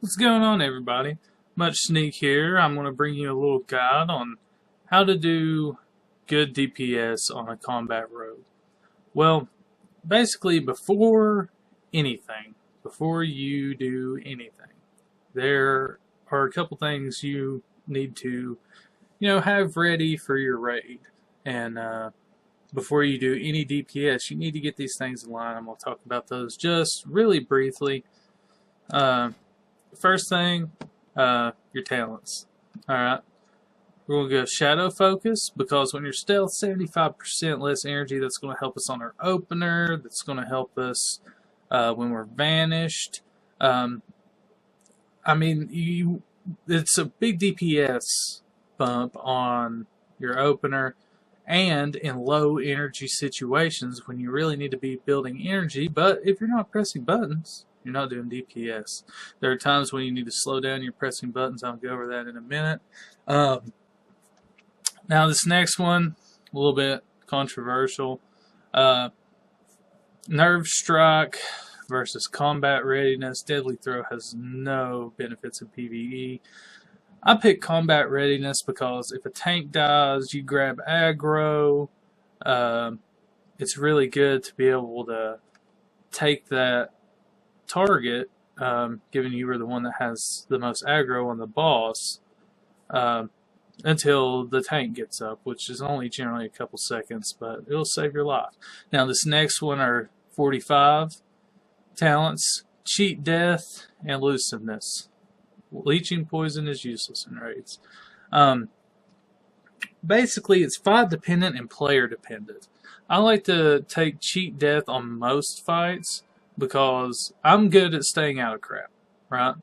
What's going on, everybody? MuchSneak here. I'm going to bring you a little guide on how to do good DPS on a combat rogue. Well, basically, before you do anything, there are a couple things you need to, have ready for your raid. And before you do any DPS, you need to get these things in line. I'm going to talk about those just really briefly. First thing, your talents. Alright, we're going to go Shadow Focus, because when you're stealth, 75% less energy. That's going to help us on our opener. That's going to help us when we're vanished. It's a big DPS bump on your opener, and in low energy situations when you really need to be building energy. But if you're not pressing buttons, you're not doing DPS. There are times when you need to slow down your pressing buttons. I'll go over that in a minute. Now this next one, a little bit controversial. Nerve Strike versus Combat Readiness. Deadly Throw has no benefits in PvE. I pick Combat Readiness because if a tank dies, you grab aggro. It's really good to be able to take that target, given you were the one that has the most aggro on the boss, until the tank gets up, which is only generally a couple seconds, but it'll save your life. Now this next one are 45 talents: Cheat Death and Elusiveness. Leeching Poison is useless in raids. Basically, it's fight dependent and player dependent. I like to take Cheat Death on most fights, because I'm good at staying out of crap, right?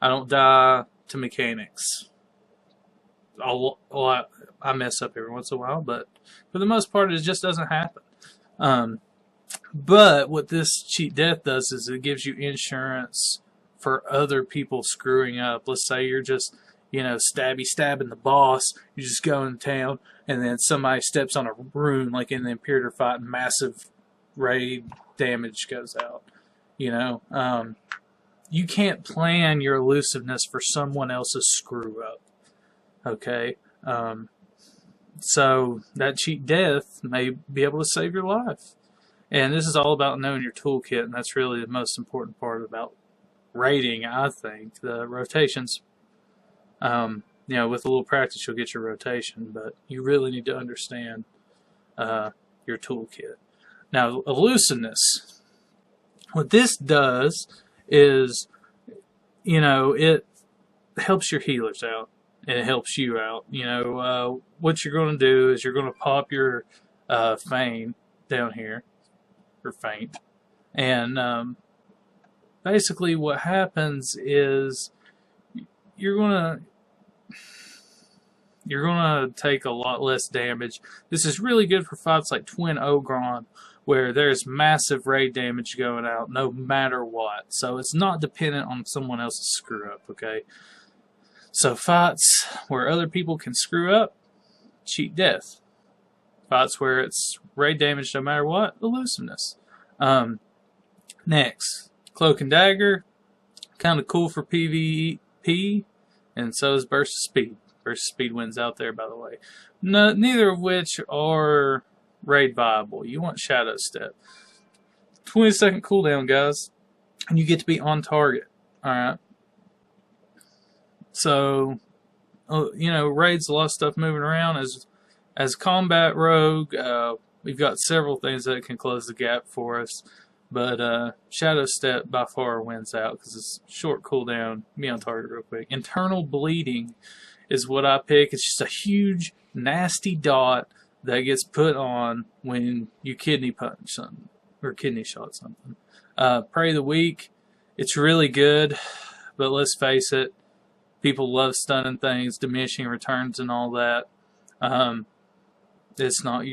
I don't die to mechanics. I mess up every once in a while, but for the most part, it just doesn't happen. But what this Cheat Death does is it gives you insurance for other people screwing up. Let's say you're just, stabbing the boss. You just go in town, and then somebody steps on a rune, like in the Imperator fight, and massive raid damage goes out. You can't plan your elusiveness for someone else's screw up. Okay? So that Cheat Death may be able to save your life. And this is all about knowing your toolkit, and that's really the most important part about raiding, I think. The rotations, with a little practice, you'll get your rotation, but you really need to understand your toolkit. Now, elusiveness. What this does is, it helps your healers out, and it helps you out. What you're going to do is you're going to pop your feign down here, or feint, and basically what happens is you're going to take a lot less damage. This is really good for fights like Twin Ogron, where there's massive raid damage going out no matter what. So it's not dependent on someone else's screw up, okay? So fights where other people can screw up, Cheat Death. Fights where it's raid damage no matter what, elusiveness. Next, Cloak and Dagger. Kind of cool for PvP, and so is Burst of Speed. Burst of Speed wins out there, by the way. Neither of which are raid viable. You want Shadow Step. 20-second cooldown, guys, and you get to be on target. Alright? So, raids, a lot of stuff moving around. As combat rogue, we've got several things that can close the gap for us. But Shadow Step by far wins out because it's short cooldown. Be on target real quick. Internal Bleeding is what I pick. It's just a huge, nasty dot that gets put on when you kidney punch something, or kidney shot something. Prey the Weak. It's really good, but let's face it, people love stunning things, diminishing returns, and all that. You're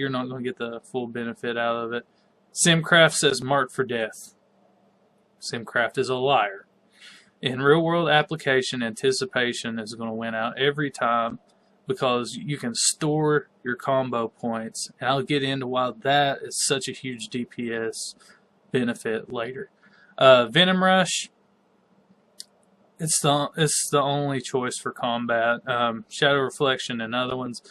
not going to get the full benefit out of it. Simcraft says Marked for Death. Simcraft is a liar. In real world application, Anticipation is going to win out every time, because you can store your combo points, and I'll get into why that is such a huge DPS benefit later. Venom Rush. it's the only choice for combat. Shadow Reflection and other ones,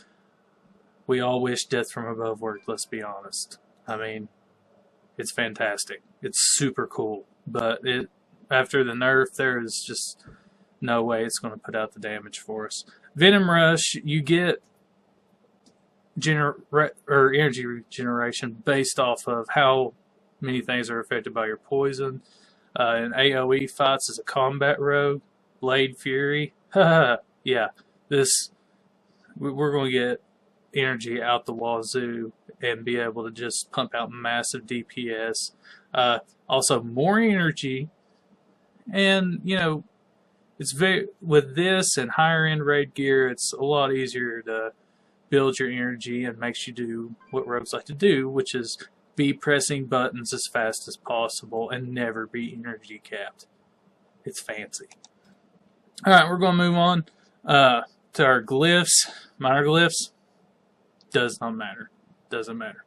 we all wish Death from Above worked. Let's be honest. I mean, it's fantastic. It's super cool, but after the nerf, there is just no way it's going to put out the damage for us. Venom Rush, you get energy regeneration based off of how many things are affected by your poison. In AoE fights as a combat rogue, Blade Fury. Yeah, we're going to get energy out the wazoo and be able to just pump out massive DPS. Also, more energy, and it's with this and higher end raid gear, it's a lot easier to build your energy and makes you do what rogues like to do, which is be pressing buttons as fast as possible and never be energy capped. It's fancy. Alright, we're going to move on to our glyphs. Minor glyphs. Does not matter. Doesn't matter.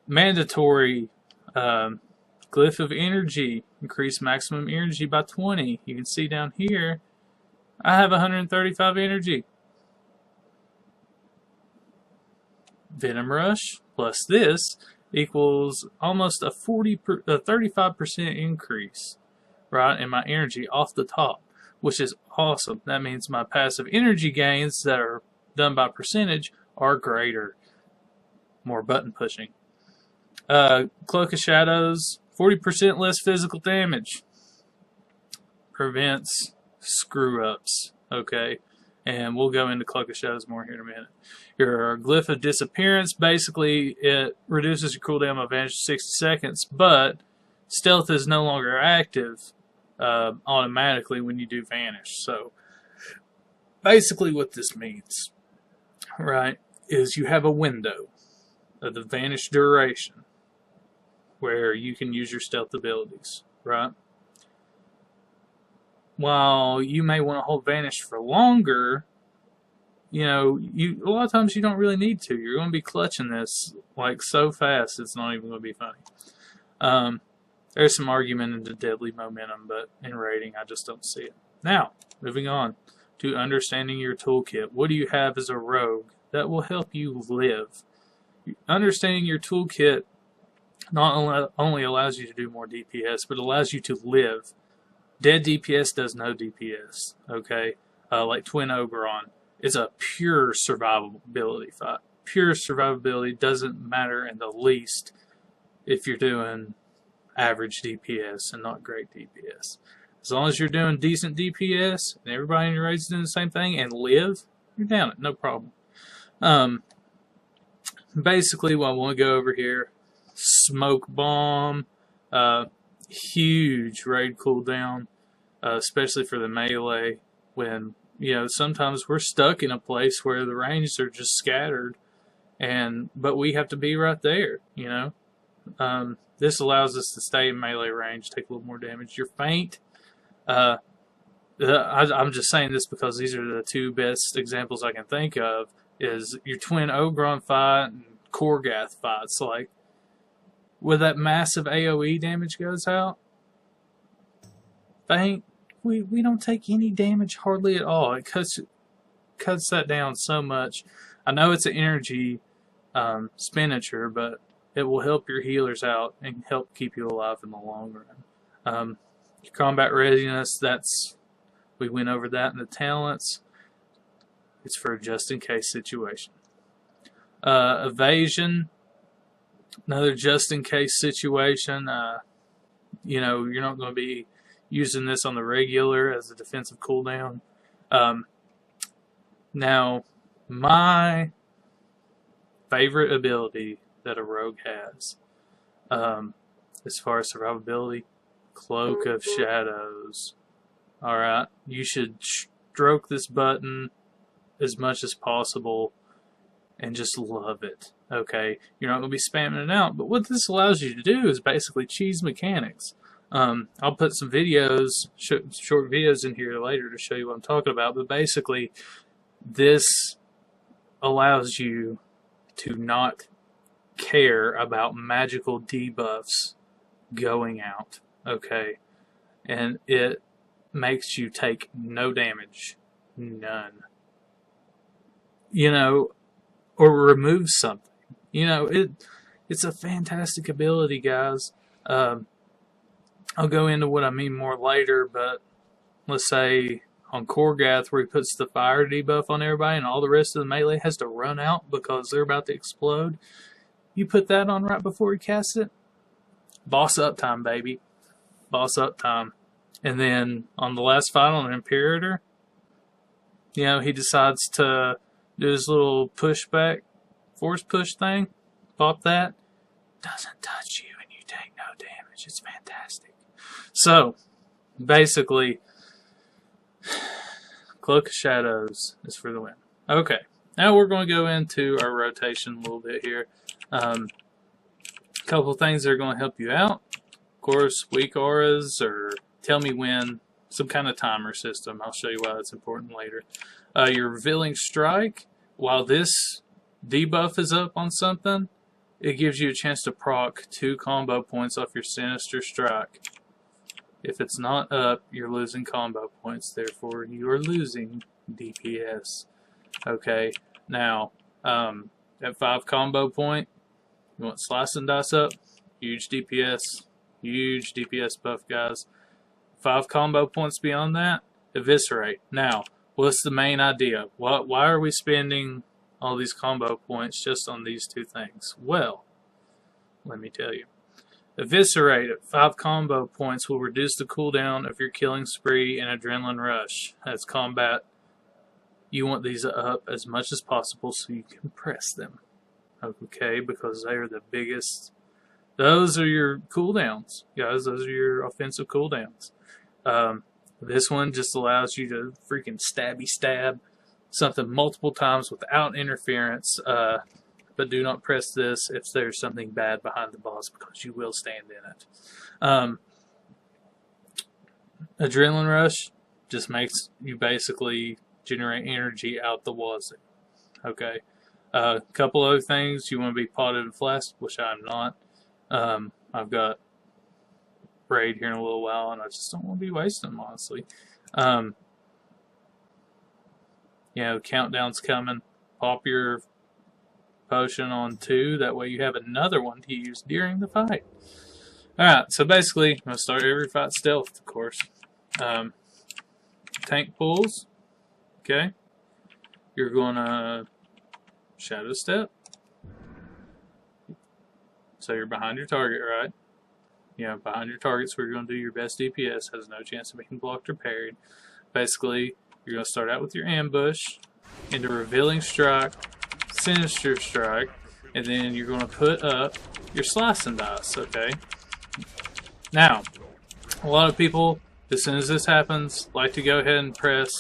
Mandatory glyph of energy. Increase maximum energy by 20. You can see down here, I have 135 energy. Venom Rush plus this equals almost a 35% increase, right, in my energy off the top, which is awesome. That means my passive energy gains that are done by percentage are greater. More button pushing. Cloak of Shadows, 40% less physical damage. Prevents screw-ups, okay? And we'll go into Cloak of Shadows more here in a minute. Your Glyph of Disappearance, basically it reduces your cooldown by Vanish to 60 seconds, but Stealth is no longer active automatically when you do Vanish. So basically what this means, right, is you have a window of the Vanish duration where you can use your Stealth abilities, right? While you may want to hold Vanish for longer, a lot of times you don't really need to. You're going to be clutching this like so fast it's not even going to be funny. There's some argument into deadly momentum, but in rating I just don't see it. Now, moving on to understanding your toolkit. What do you have as a rogue that will help you live? Understanding your toolkit not only allows you to do more DPS, but allows you to live. Dead DPS does no DPS, okay? Like Twin Oberon. It's a pure survivability fight. Pure survivability doesn't matter in the least if you're doing average DPS and not great DPS. As long as you're doing decent DPS and everybody in your raid's doing the same thing and live, you're down it, no problem. Basically, what I want to go over here, Smoke Bomb, huge raid cooldown, especially for the melee when, sometimes we're stuck in a place where the ranges are just scattered, but we have to be right there, This allows us to stay in melee range, take a little more damage. Your feint, I'm just saying this because these are the two best examples I can think of, is your Twin Ogron fight and Korgath fights. Like, where that massive AoE damage goes out, feint, we don't take any damage hardly at all. It cuts that down so much. I know it's an energy expenditure, but it will help your healers out and help keep you alive in the long run. Your combat readiness, we went over that in the talents. It's for a just-in-case situation. Evasion, another just-in-case situation. You're not going to be using this on the regular as a defensive cooldown. Now, my favorite ability that a rogue has, as far as survivability, Cloak of Shadows. Alright, you should stroke this button as much as possible and just love it. Okay, you're not going to be spamming it out, but what this allows you to do is basically cheese mechanics. I'll put some videos, short videos in here later to show you what I'm talking about, but basically this allows you to not care about magical debuffs going out, okay? and it makes you take no damage. None. You know, or removes something. You know, it's a fantastic ability, guys. I'll go into what I mean more later, but let's say on Korgath, where he puts the fire debuff on everybody and all the rest of the melee has to run out because they're about to explode, you put that on right before he casts it, boss up time, baby. Boss up time. And then on the last fight on Imperator, you know, he decides to do his little pushback, force push thing, pop that, doesn't touch you and you take no damage. It's fantastic. So, basically, Cloak of Shadows is for the win. Okay, now we're going to go into our rotation a little bit here. A couple things that are going to help you out. Of course, weak auras or tell me when, some kind of timer system. I'll show you why that's important later. Your Revealing Strike, while this debuff is up on something, it gives you a chance to proc 2 combo points off your Sinister Strike. If it's not up, you're losing combo points, therefore you are losing DPS. Okay, now, at 5 combo point, you want Slice and Dice up, huge DPS buff, guys. 5 combo points beyond that, Eviscerate. Now, what's the main idea? Why are we spending all these combo points just on these 2 things? Well, let me tell you. Eviscerate at 5 combo points will reduce the cooldown of your Killing Spree and Adrenaline Rush. As combat, you want these up as much as possible so you can press them. Okay, because they are the biggest. Those are your cooldowns, guys. Those are your offensive cooldowns. This one just allows you to freaking stab something multiple times without interference. But do not press this if there's something bad behind the boss, because you will stand in it. Adrenaline Rush just makes you basically generate energy out the wazoo. Okay. A couple other things. You want to be potted and flasked, which I'm not. I've got raid here in a little while, and I just don't want to be wasting them, honestly. You know, countdown's coming. Pop your potion on 2, that way you have another one to use during the fight. Alright, so basically, I'm going to start every fight stealth, of course. Tank pulls, okay. You're going to shadow step. So you're behind your target, right? You know, behind your target's where you're going to do your best DPS, has no chance of being blocked or parried. Basically, you're going to start out with your ambush, into Revealing Strike, Sinister Strike, and then you're going to put up your Slice and Dice, okay? Now, a lot of people, as soon as this happens, like to go ahead and press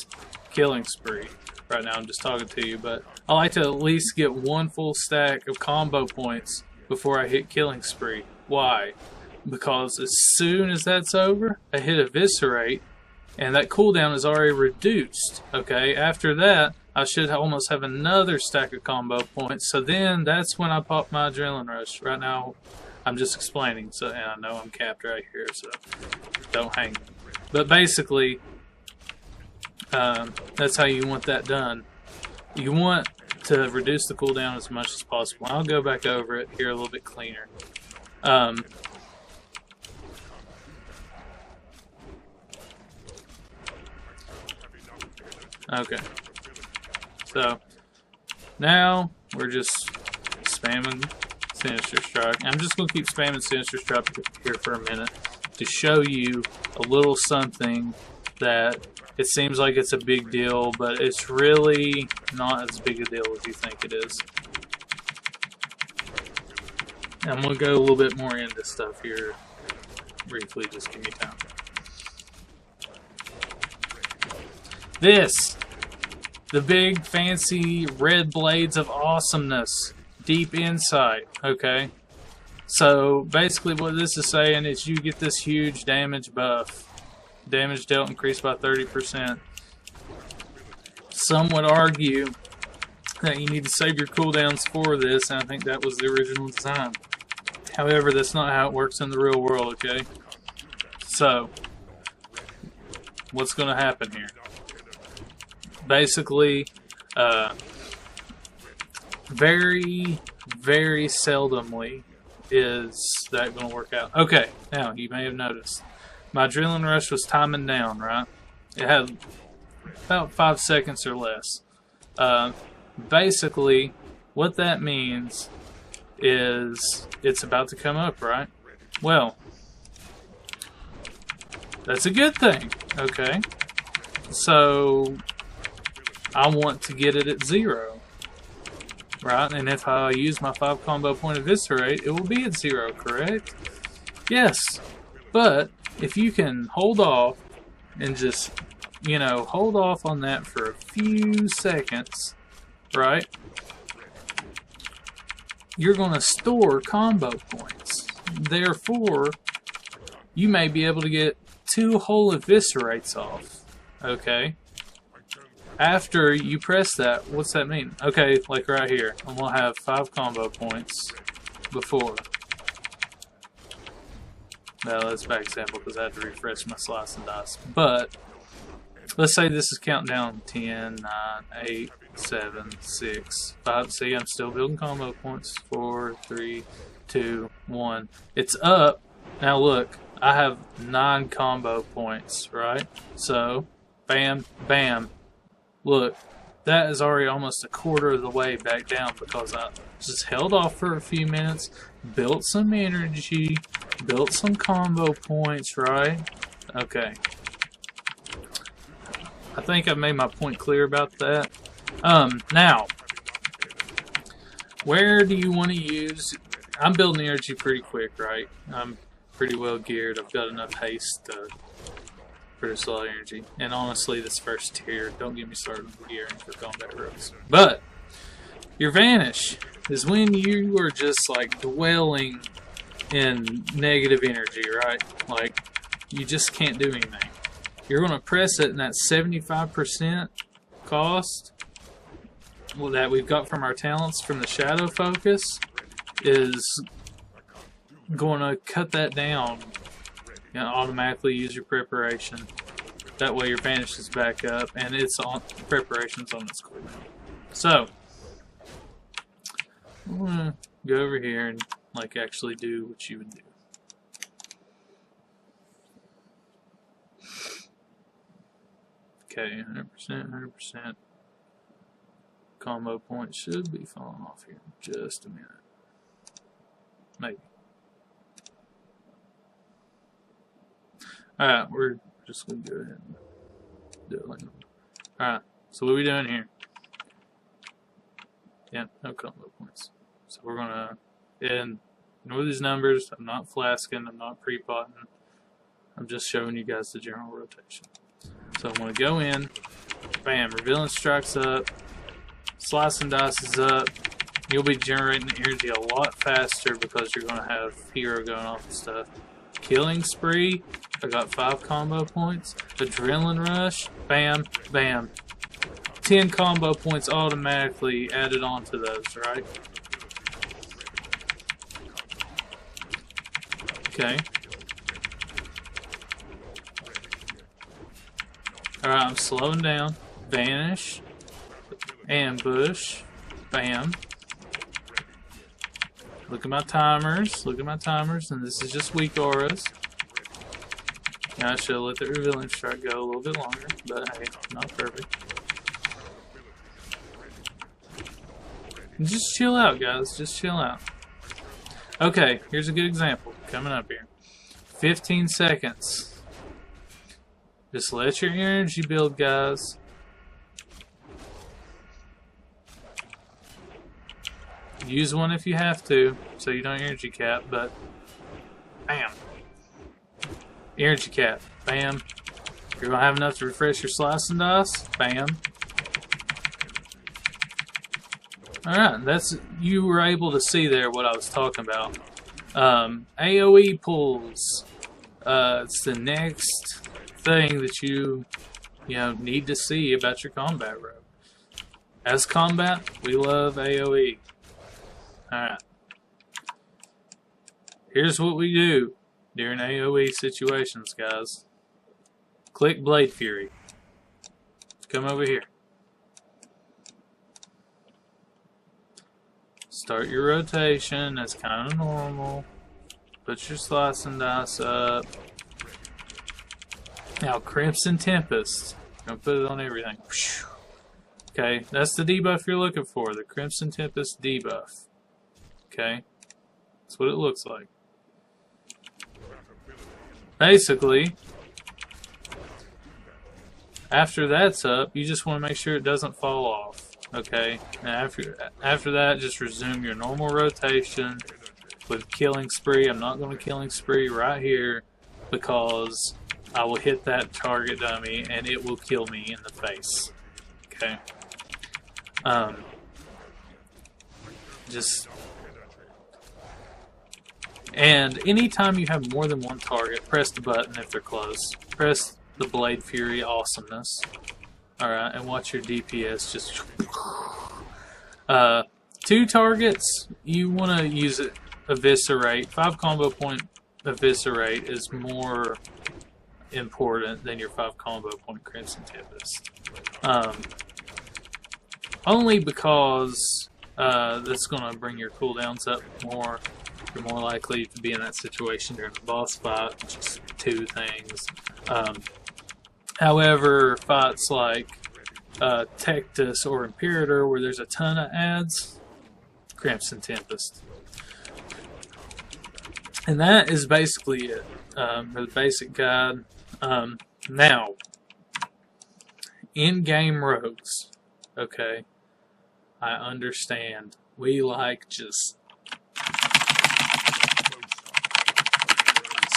Killing Spree. Right now I'm just talking to you, but I like to at least get 1 full stack of combo points before I hit Killing Spree. Why? Because as soon as that's over, I hit Eviscerate, and that cooldown is already reduced, okay? After that, I should almost have another stack of combo points, so then that's when I pop my Adrenaline Rush. Right now, I'm just explaining, so, and I know I'm capped right here, so don't hang. But basically, that's how you want that done. You want to reduce the cooldown as much as possible. I'll go back over it here a little bit cleaner. Okay. So, now we're just spamming Sinister Strike. I'm just going to keep spamming Sinister Strike here for a minute to show you a little something that it seems like it's a big deal, but it's really not as big a deal as you think it is. I'm going to go a little bit more into stuff here briefly, just give me time. This! The big, fancy red blades of awesomeness. Deep Insight, okay? So, basically what this is saying is you get this huge damage buff. Damage dealt increased by 30%. Some would argue that you need to save your cooldowns for this, and I think that was the original design. However, that's not how it works in the real world, okay? So, what's going to happen here? Basically, very, very seldomly is that going to work out. Okay, now you may have noticed my adrenaline rush was timing down, right? It had about 5 seconds or less. Basically, what that means is it's about to come up, right? Well, that's a good thing, okay? So, I want to get it at 0, right? And if I use my 5 combo point eviscerate, it will be at 0, correct? Yes, but if you can hold off and just, you know, hold off on that for a few seconds, right? You're going to store combo points. Therefore, you may be able to get 2 whole eviscerates off, okay? After you press that, what's that mean? Okay, like right here, I'm going to have 5 combo points before. Well, that's a bad example because I had to refresh my slice and dice. But, let's say this is counting down 10, 9, 8, 7, 6, 5. See, I'm still building combo points. 4, 3, 2, 1. It's up. Now look, I have 9 combo points, right? So, bam, bam. Look, that is already almost a quarter of the way back down because I just held off for a few minutes, built some energy, built some combo points, right? Okay. I think I made my point clear about that. Now, where do you want to use... I'm building energy pretty quick, right? I'm pretty well geared. I've got enough haste to produce a lot of energy. And honestly, this first tier, don't get me started with gearing for combat rogues. But, your vanish is when you are just like dwelling in negative energy, right? Like, you just can't do anything. You're going to press it, and that 75% cost that we've got from our talents from the shadow focus is going to cut that down and automatically use your preparation. That way your vanish is back up and it's on preparation's on its cooldown. So I'm gonna go over here and like actually do what you would do. Okay, 100%, 100%. Combo points should be falling off here in just a minute. Maybe. Alright, we're just going to go ahead and do it like that. Alright, so what are we doing here? Yeah, no combo points. So we're going to ignore these numbers. I'm not flasking, I'm not pre-potting. I'm just showing you guys the general rotation. So I'm going to go in, bam, revealing strikes up, slice and dice is up. You'll be generating energy a lot faster because you're going to have hero going off and stuff. Killing spree, I got 5 combo points. Adrenaline rush, bam, bam. 10 combo points automatically added onto those, right? Okay. Alright, I'm slowing down. Vanish. Ambush. Bam. Look at my timers. Look at my timers. And this is just weak auras. Now I should let the revealing strike go a little bit longer. But hey, not perfect. And just chill out, guys. Just chill out. Okay, here's a good example coming up here. 15 seconds. Just let your energy build, guys. Use one if you have to, so you don't energy cap, but bam. Energy cap, bam. You're going to have enough to refresh your slice and dice, bam. Alright, that's, you were able to see there what I was talking about. AoE pulls. It's the next thing that you need to see about your combat rogue. As combat, we love AoE. Alright. Here's what we do during AoE situations, guys. Click Blade Fury. Come over here. Start your rotation. That's kind of normal. Put your slice and dice up. Now, Crimson Tempest. I'm going to put it on everything. Okay, that's the debuff you're looking for. The Crimson Tempest debuff. Okay? That's what it looks like. Basically, after that's up, you just want to make sure it doesn't fall off. Okay? And after that, just resume your normal rotation with Killing Spree. I'm not going to Killing Spree right here because I will hit that target dummy and it will kill me in the face. Okay? And anytime you have more than one target, press the button if they're close. Press the Blade Fury awesomeness. Alright, and watch your DPS just... 2 targets, you want to use it Eviscerate. 5 combo point Eviscerate is more important than your 5 combo point Crimson Tempest. Only because that's going to bring your cooldowns up more. You're more likely to be in that situation during the boss fight, just 2 things. However, fights like Tectus or Imperator, where there's a ton of adds, Crimson Tempest. And that is basically it for the basic guide. Now, in-game rogues, okay, I understand. We like just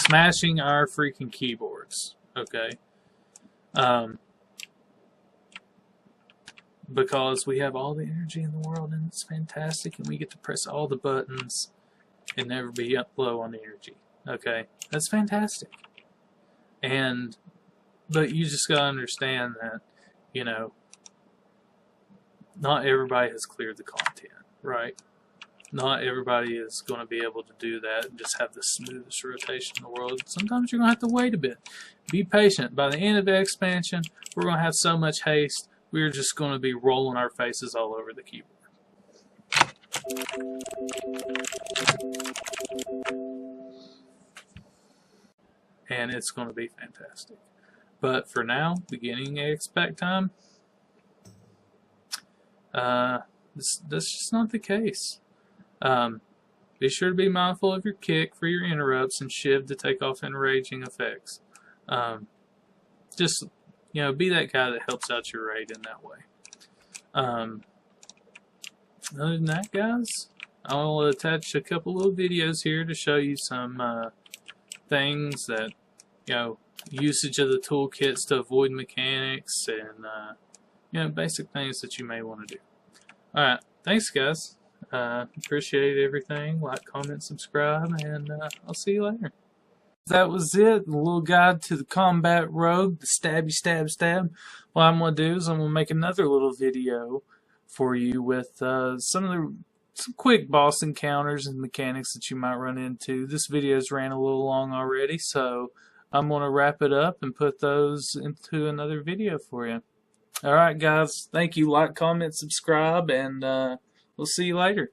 smashing our freaking keyboards, okay? Because we have all the energy in the world and it's fantastic and we get to press all the buttons and never be up low on energy, okay? That's fantastic. But you just gotta understand that, you know, not everybody has cleared the content, right? Not everybody is going to be able to do that and just have the smoothest rotation in the world. Sometimes you're going to have to wait a bit. Be patient. By the end of the expansion, we're going to have so much haste, we're just going to be rolling our faces all over the keyboard. And it's going to be fantastic. But for now, beginning expect time, that's just not the case. Be sure to be mindful of your kick for your interrupts and shiv to take off enraging effects. Just, you know, be that guy that helps out your raid in that way. Other than that, guys, I'll attach a couple little videos here to show you some things that, you know, usage of the toolkits to avoid mechanics and, you know, basic things that you may want to do. Alright, thanks guys. Appreciate everything. Like, comment, subscribe, and I'll see you later. That was it. A little guide to the combat rogue, the stabby stab stab. What I'm going to do is I'm going to make another little video for you with some quick boss encounters and mechanics that you might run into. This video's ran a little long already, so I'm going to wrap it up and put those into another video for you. Alright guys, thank you. Like, comment, subscribe, and we'll see you later.